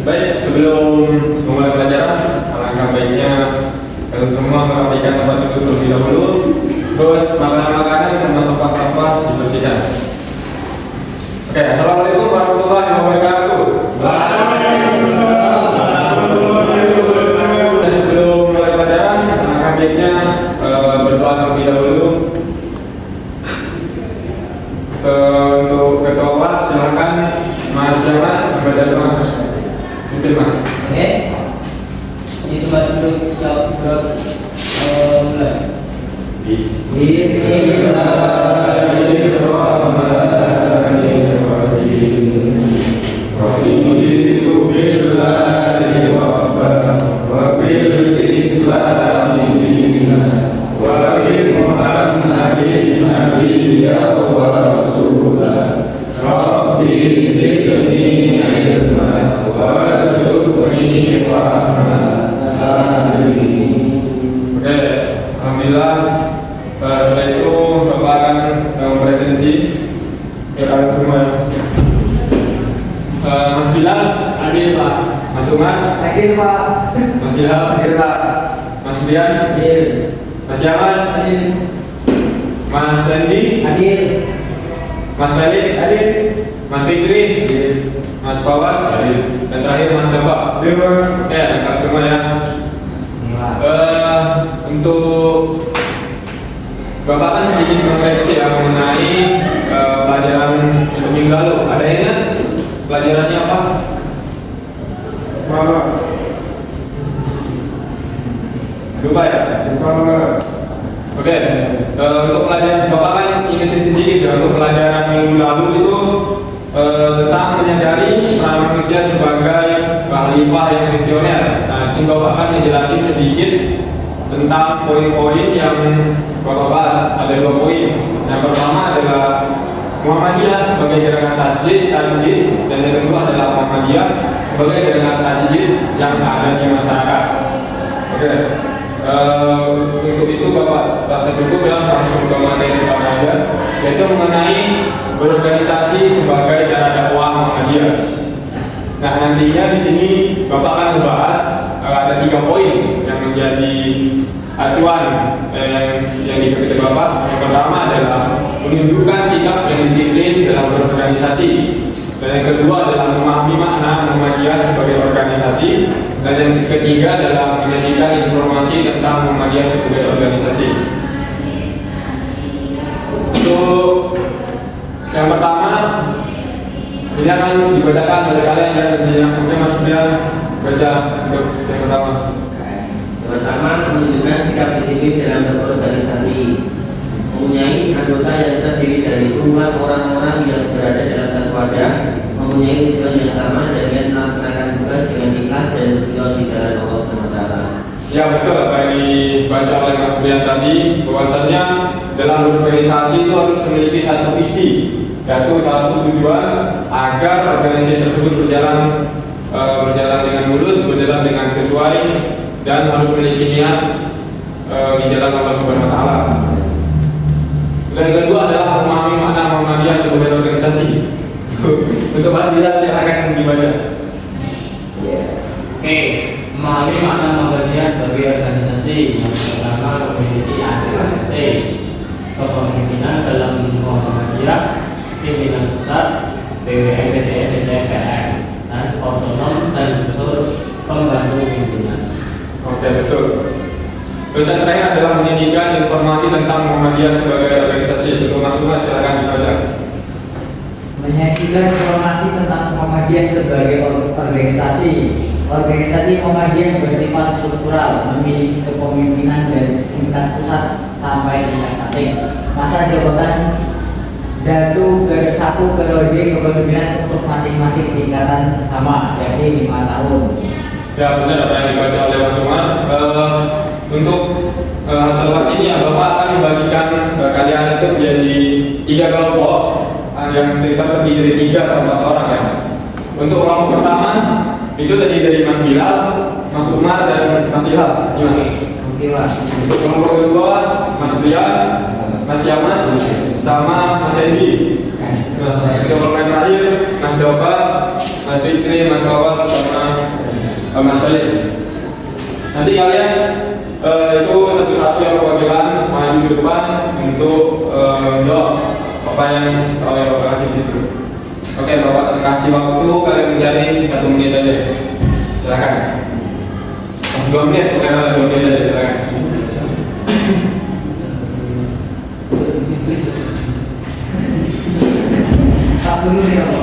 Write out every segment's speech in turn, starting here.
Baik, sebelum memulai pelajaran, alangkah baiknya kalian semua merapikan tempat duduk terlebih dahulu. Terus makanan-makanan sama sampah-sampah dibersihkan. Oke, assalamualaikum warahmatullahi wabarakatuh. Dan sebelum mulai pelajaran, alangkah baiknya berdoa terlebih dahulu. Untuk ketua kelas silakan Mas Yamas membaca doa. Mungkin Mas. Oke. Di tempat duduk siap berat mulai. Alhamdulillah. Setelah itu Bapak akan mempresentasi ke kalian semua. Mas Bilal hadir Pak. Mas Umar Hadir Pak. Mas Ilham hadir Pak. Mas Bian Hadir. Mas Yamas Hadir. Mas Sandy Hadir. Mas Felix hadir. Mas Fikri hadir. Mas Fawaz hadir. Dan terakhir Mas Dafa hadir. Oke, lengkap semua ya. Untuk Bapak kan sedikit mengoreksi ya mengenai pelajaran untuk minggu lalu. Ada yang ingat pelajarannya apa? Lupa ya? Oke. Untuk pelajaran Bapak kan ingetin sedikit ya, untuk pelajaran minggu lalu itu tentang menyadari peran manusia sebagai khalifah yang visioner. Nah, sini Bapak kan ngejelasin sedikit tentang poin-poin yang Bapak bahas. Ada 2 poin. Yang pertama adalah Muhammadiyah sebagai gerakan tajdid, dan yang kedua adalah Muhammadiyah sebagai gerakan tajdid yang ada di masyarakat. Oke. Untuk itu Bapak rasa cukup ya, langsung ke materi utama aja, yaitu mengenai berorganisasi sebagai cara dakwah Muhammadiyah. Nah, nantinya di sini Bapak akan membahas ada 3 poin yang menjadi acuan yang diberikan Bapak. Yang pertama adalah menunjukkan sikap yang disiplin dalam berorganisasi, dan yang kedua adalah memahami makna Muhammadiyah sebagai organisasi, dan yang ketiga adalah menyajikan informasi tentang Muhammadiyah sebagai organisasi. Untuk yang pertama, ini akan dibacakan oleh kalian ya tentunya. Mungkin Mas Bian baca untuk yang pertama. Pertama, menunjukkan sikap disiplin dalam berorganisasi, mempunyai anggota yang terdiri dari puluhan orang-orang yang berada dalam satu wadah, mempunyai tujuan yang sama dan yang melaksanakan tugas dengan ikhlas dan berjuang di jalan Allah SWT. Ya betul apa yang dibaca oleh Mas Brian tadi, bahwasanya dalam berorganisasi itu harus memiliki satu visi, yaitu satu tujuan agar organisasi tersebut berjalan dengan mulus, berjalan dengan sesuai, dan harus memiliki niat di jalan Allah Subhanahu Wa Taala. Dan yang kedua adalah memahami makna Muhammadiyah sebagai organisasi. Untuk Mas Bila silakan dibaca. Oke, memahami makna Muhammadiyah sebagai organisasi. Yang pertama, memiliki ADART, kepemimpinan dalam Muhammadiyah, pimpinan pusat, BWM, BTS, DCPR, dan otonom dan unsur pembantu pimpinan. Oke, betul. Terus yang terakhir adalah menyajikan informasi tentang Muhammadiyah sebagai organisasi. Untuk Mas Umar silakan dibaca. Menyajikan informasi tentang Muhammadiyah sebagai organisasi. Organisasi Muhammadiyah bersifat struktural, memiliki kepemimpinan dari tingkat pusat sampai tingkat kating. Masa jabatan Datu satu periode kepemimpinan untuk masing-masing tingkatan sama, yakni 5 tahun. Ya benar apa yang dibaca oleh Mas Umar. Untuk hasil ini ya Bapak akan membagikan kalian itu menjadi 3 kelompok yang sekitar terdiri dari 3 atau 4 orang ya. Untuk kelompok pertama itu tadi dari Mas Bilal, Mas Umar dan Mas Ilham. Ini Mas. Oke Mas. Untuk kelompok kedua Mas Brian, Mas Yamas, sama Mas Endi. Mas kelompok yang terakhir Mas Dafa, Mas Fikri, Mas Fawaz, sama Mas Khalid. Nanti kalian itu satu-satu yang perwakilan maju ke depan untuk jawab apa yang oleh Bapak kasih situ. Oke, Bapak kasih waktu kalian menjadi 1 menit aja. Silakan. 2 menit, bukan 2 menit aja, silakan. Satu dulu ya Pak.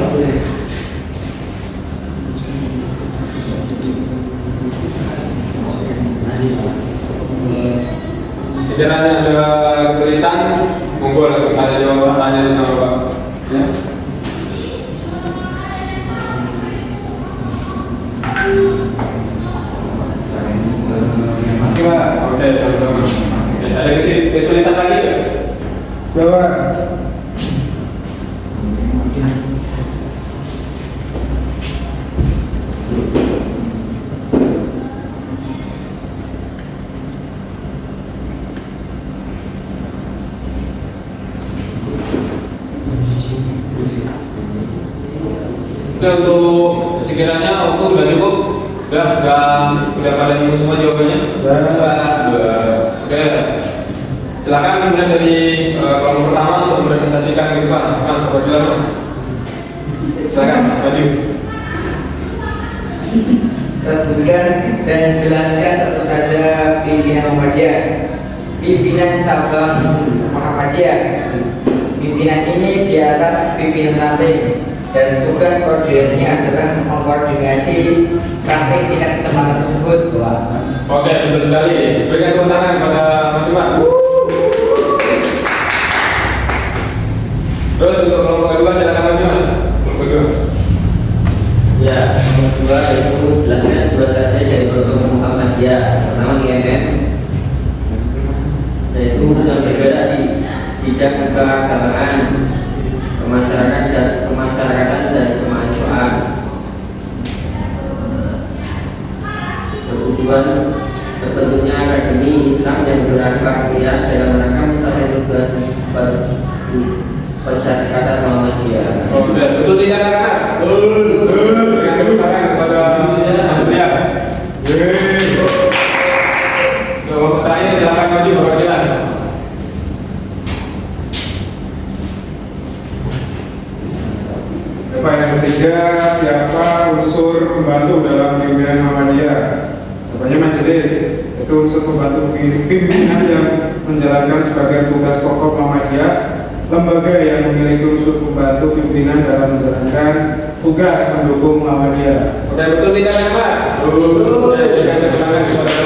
Sekiranya ada kesulitan, monggo langsung tanya jawab tanya sama Bapak. Ya. Masih Pak? Oke, sama-sama. Oke, ada kesulitan lagi nggak? Bapak. Oke, untuk sekiranya waktu udah cukup, udah pada nunggu semua jawabannya. Oke, silakan kemudian dari kelompok pertama untuk mempresentasikan ke depan. Mas, perwakilan Mas. Silakan maju. Sebutkan dan jelaskan satu saja pimpinan Muhammadiyah. Pimpinan cabang Muhammadiyah. Pimpinan ini di atas pimpinan ranting dan tugas koordinatnya adalah mengkoordinasi ranting tingkat kecamatan tersebut. Oke, betul sekali. Berikan tepuk tangan kepada Mas Iman. Terus untuk kelompok kedua silakan maju Mas. Kelompok kedua. Ya, nomor 2 itu jelaskan 2 saja dari kelompok Muhammadiyah. Pertama IMM, yaitu yang bergerak di bidang keagamaan, kemasyarakatan dan kemahasiswaan. Bertujuan terbentuknya akademi Islam yang berangkat dalam rangka mencapai tujuan persyarikatan Muhammadiyah. Oke, betul tidak anak-anak? Berikan tepuk tangan kepada Mas Rian. Kelompok terakhir silakan maju perwakilan. Yang ketiga, siapa unsur pembantu dalam pimpinan Muhammadiyah? Jawabannya majelis, itu unsur pembantu pimpinan yang menjalankan sebagai tugas pokok Muhammadiyah. Lembaga yang memiliki unsur pembantu pimpinan dalam menjalankan tugas mendukung Muhammadiyah. Oke, betul tidak anak-anak? Betul. Berikan tepuk tangan kepada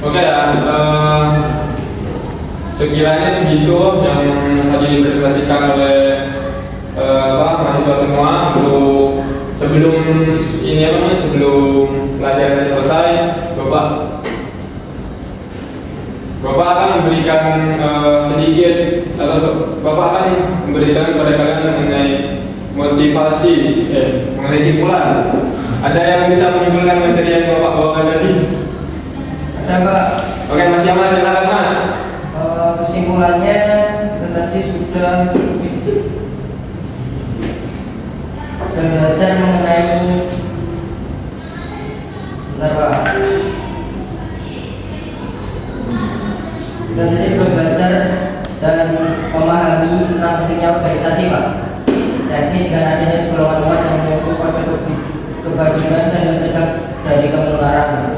Oke ya, sekiranya segitu yang tadi dipresentasikan oleh mahasiswa semua. Untuk sebelum ini apa namanya, sebelum pelajaran selesai, Bapak akan memberikan sedikit atau Bapak akan memberikan kepada kalian mengenai motivasi, mengenai simpulan. Ada yang bisa menyimpulkan materi yang Bapak bawakan tadi? Ada Pak. Oke, Mas Yaman, silakan Mas. Kesimpulannya kita tadi sudah belajar mengenai kita tadi sudah belajar dan memahami tentang pentingnya organisasi Pak. Yakni dengan adanya segolongan umat yang mengukur pada kebajikan dan mencegah dari kemungkaran.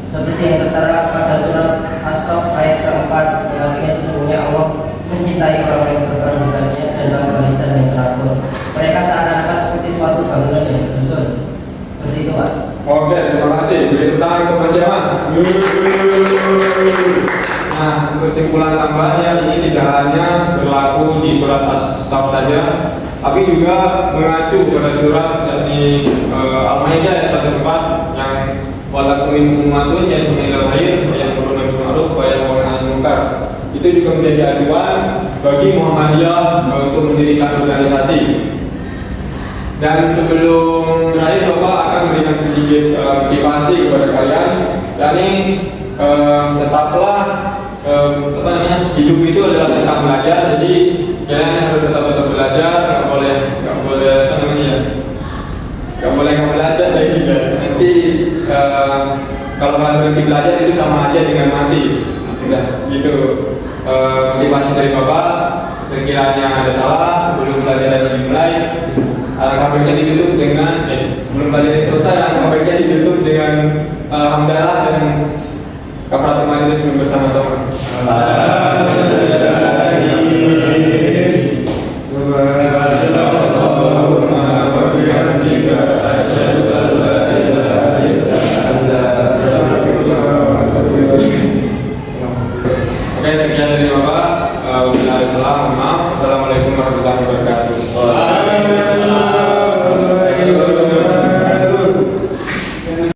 Seperti yang tertera pada surat As-Saff ayat keempat, yang artinya sesungguhnya Allah mencintai orang yang berperan dengannya dan dalam barisan yang teratur. Mereka seakan-akan seperti suatu bangunan yang bersusun. Seperti itu Pak. Oke, terima kasih. Beri tepuk tangan untuk Mas Yaman. Nah, untuk kesimpulan tambahannya, ini tidak hanya berlaku di surat As-Saff saja, tapi juga mengacu pada surat yakni Al-Maidah ayat 104 yang walakum minkum ummatun yad'una ilal khair wa ya'muruna bil ma'ruf wa yanhauna 'anil munkar. Itu juga menjadi acuan bagi Muhammadiyah untuk mendirikan organisasi. Dan sebelum berakhir, Bapak akan memberikan sedikit motivasi kepada kalian, yakni tetaplah hidup itu adalah tentang belajar. Jadi kalian harus tetap belajar, nggak boleh kalau kalian berhenti belajar itu sama aja dengan mati. Udah gitu. Motivasi dari Bapak, sekiranya ada salah sebelum pelajaran dimulai, alangkah baiknya ditutup dengan sebelum pelajaran selesai, alangkah baiknya ditutup dengan hamdalah dan kafaratul majelis bersama-sama.